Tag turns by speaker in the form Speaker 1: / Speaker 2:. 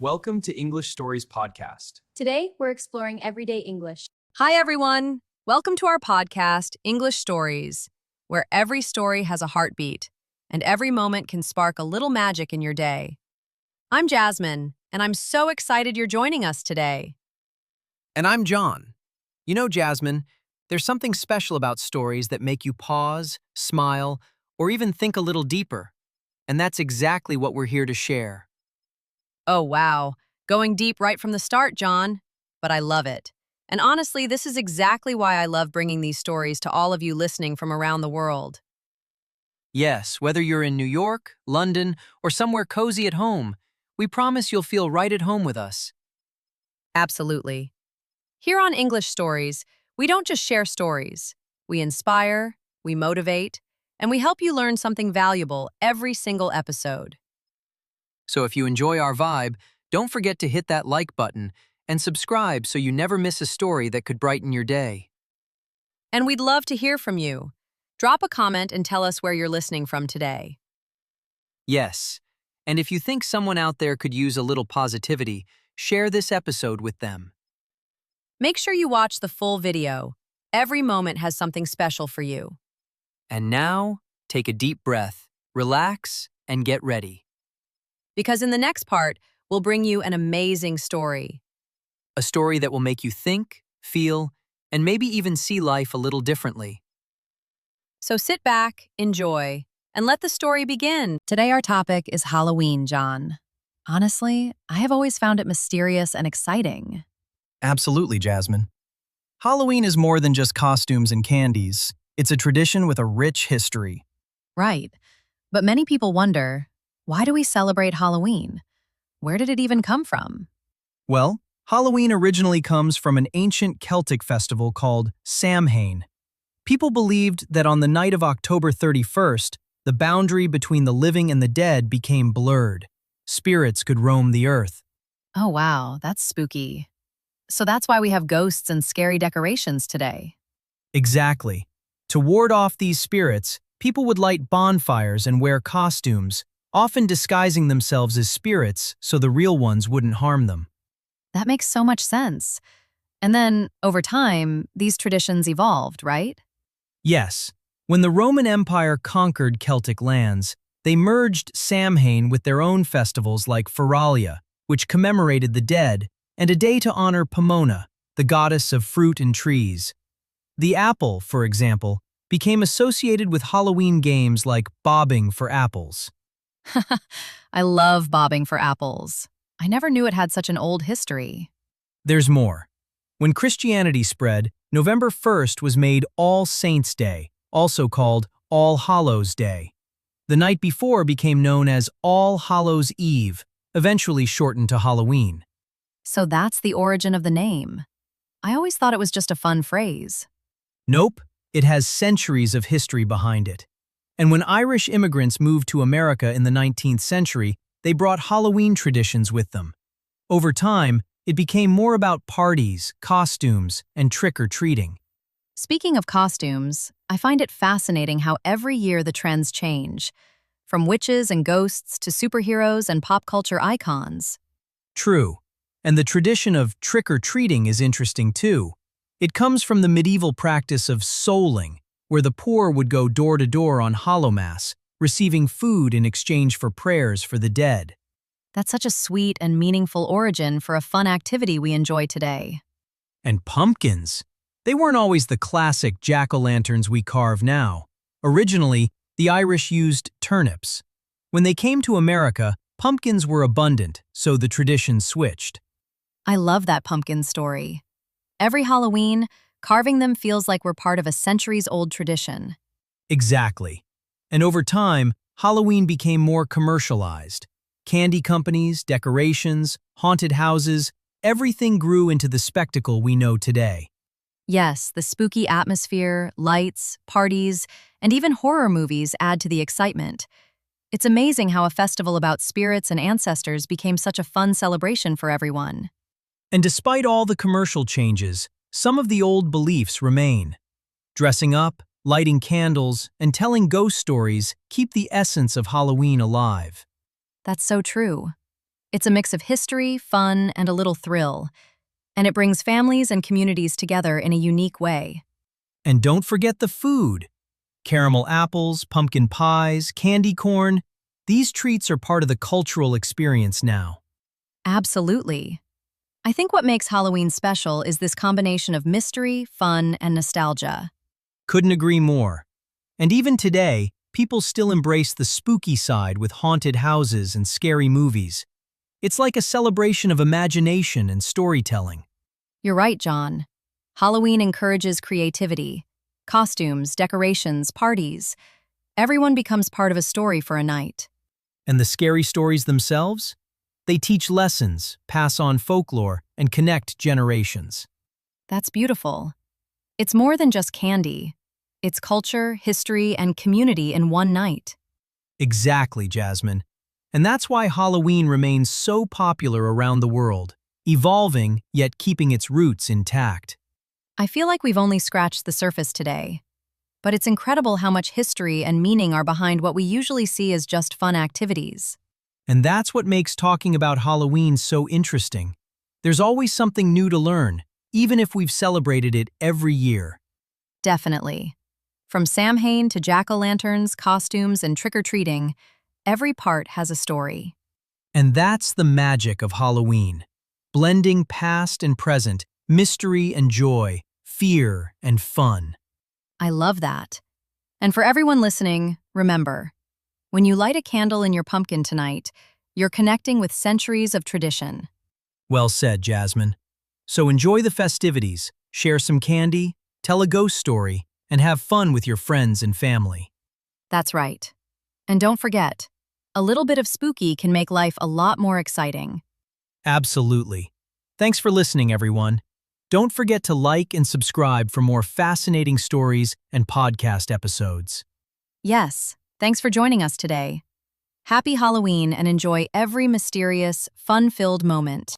Speaker 1: Welcome to English Stories Podcast.
Speaker 2: Today, we're exploring everyday English.
Speaker 3: Hi, everyone. Welcome to our podcast, English Stories, where every story has a heartbeat and every moment can spark a little magic in your day. I'm Jasmine, and I'm so excited you're joining us today.
Speaker 4: And I'm John. You know, Jasmine, there's something special about stories that make you pause, smile, or even think a little deeper. And that's exactly what we're here to share.
Speaker 3: Oh, wow. Going deep right from the start, John. But I love it. And honestly, this is exactly why I love bringing these stories to all of you listening from around the world.
Speaker 4: Yes, whether you're in New York, London, or somewhere cozy at home, we promise you'll feel right at home with us.
Speaker 3: Absolutely. Here on English Stories, we don't just share stories. We inspire, we motivate, and we help you learn something valuable every single episode.
Speaker 4: So if you enjoy our vibe, don't forget to hit that like button and subscribe so you never miss a story that could brighten your day.
Speaker 3: And we'd love to hear from you. Drop a comment and tell us where you're listening from today.
Speaker 4: Yes, and if you think someone out there could use a little positivity, share this episode with them.
Speaker 3: Make sure you watch the full video. Every moment has something special for you.
Speaker 4: And now, take a deep breath, relax, and get ready.
Speaker 3: Because in the next part, we'll bring you an amazing story.
Speaker 4: A story that will make you think, feel, and maybe even see life a little differently.
Speaker 3: So sit back, enjoy, and let the story begin. Today our topic is Halloween, John. Honestly, I have always found it mysterious and exciting.
Speaker 5: Absolutely, Jasmine. Halloween is more than just costumes and candies. It's a tradition with a rich history.
Speaker 3: Right. But many people wonder, why do we celebrate Halloween? Where did it even come from?
Speaker 5: Well, Halloween originally comes from an ancient Celtic festival called Samhain. People believed that on the night of October 31st, the boundary between the living and the dead became blurred. Spirits could roam the earth.
Speaker 3: Oh wow, that's spooky. So that's why we have ghosts and scary decorations today.
Speaker 5: Exactly. To ward off these spirits, people would light bonfires and wear costumes, often disguising themselves as spirits so the real ones wouldn't harm them.
Speaker 3: That makes so much sense. And then, over time, these traditions evolved, right?
Speaker 5: Yes, when the Roman Empire conquered Celtic lands, they merged Samhain with their own festivals like Feralia, which commemorated the dead, and a day to honor Pomona, the goddess of fruit and trees. The apple, for example, became associated with Halloween games like bobbing for apples.
Speaker 3: I love bobbing for apples. I never knew it had such an old history.
Speaker 5: There's more. When Christianity spread, November 1st was made All Saints' Day, also called All Hallows' Day. The night before became known as All Hallows' Eve, eventually shortened to Halloween.
Speaker 3: So that's the origin of the name. I always thought it was just a fun phrase.
Speaker 5: Nope, it has centuries of history behind it. And when Irish immigrants moved to America in the 19th century, they brought Halloween traditions with them. Over time, it became more about parties, costumes, and trick-or-treating.
Speaker 3: Speaking of costumes, I find it fascinating how every year the trends change, from witches and ghosts to superheroes and pop culture icons.
Speaker 5: True. And the tradition of trick-or-treating is interesting too. It comes from the medieval practice of souling, where the poor would go door to door on Hallowmass, receiving food in exchange for prayers for the dead.
Speaker 3: That's such a sweet and meaningful origin for a fun activity we enjoy today.
Speaker 5: And pumpkins. They weren't always the classic jack-o'-lanterns we carve now. Originally, the Irish used turnips. When they came to America, pumpkins were abundant, so the tradition switched.
Speaker 3: I love that pumpkin story. Every Halloween, carving them feels like we're part of a centuries-old tradition.
Speaker 5: Exactly. And over time, Halloween became more commercialized. Candy companies, decorations, haunted houses, everything grew into the spectacle we know today.
Speaker 3: Yes, the spooky atmosphere, lights, parties, and even horror movies add to the excitement. It's amazing how a festival about spirits and ancestors became such a fun celebration for everyone.
Speaker 5: And despite all the commercial changes, some of the old beliefs remain. Dressing up, lighting candles, and telling ghost stories keep the essence of Halloween alive.
Speaker 3: That's so true. It's a mix of history, fun, and a little thrill, and it brings families and communities together in a unique way.
Speaker 5: And don't forget the food. Caramel apples, pumpkin pies, candy corn. These treats are part of the cultural experience now.
Speaker 3: Absolutely. I think what makes Halloween special is this combination of mystery, fun, and nostalgia.
Speaker 5: Couldn't agree more. And even today, people still embrace the spooky side with haunted houses and scary movies. It's like a celebration of imagination and storytelling.
Speaker 3: You're right, John. Halloween encourages creativity. Costumes, decorations, parties. Everyone becomes part of a story for a night.
Speaker 5: And the scary stories themselves? They teach lessons, pass on folklore, and connect generations.
Speaker 3: That's beautiful. It's more than just candy. It's culture, history, and community in one night.
Speaker 5: Exactly, Jasmine. And that's why Halloween remains so popular around the world, evolving yet keeping its roots intact.
Speaker 3: I feel like we've only scratched the surface today. But it's incredible how much history and meaning are behind what we usually see as just fun activities.
Speaker 5: And that's what makes talking about Halloween so interesting. There's always something new to learn, even if we've celebrated it every year.
Speaker 3: Definitely. From Samhain to jack-o'-lanterns, costumes, and trick-or-treating, every part has a story.
Speaker 5: And that's the magic of Halloween. Blending past and present, mystery and joy, fear and fun.
Speaker 3: I love that. And for everyone listening, remember, when you light a candle in your pumpkin tonight, you're connecting with centuries of tradition.
Speaker 5: Well said, Jasmine. So enjoy the festivities, share some candy, tell a ghost story, and have fun with your friends and family.
Speaker 3: That's right. And don't forget, a little bit of spooky can make life a lot more exciting.
Speaker 5: Absolutely. Thanks for listening, everyone. Don't forget to like and subscribe for more fascinating stories and podcast episodes.
Speaker 3: Yes, thanks for joining us today. Happy Halloween and enjoy every mysterious, fun-filled moment.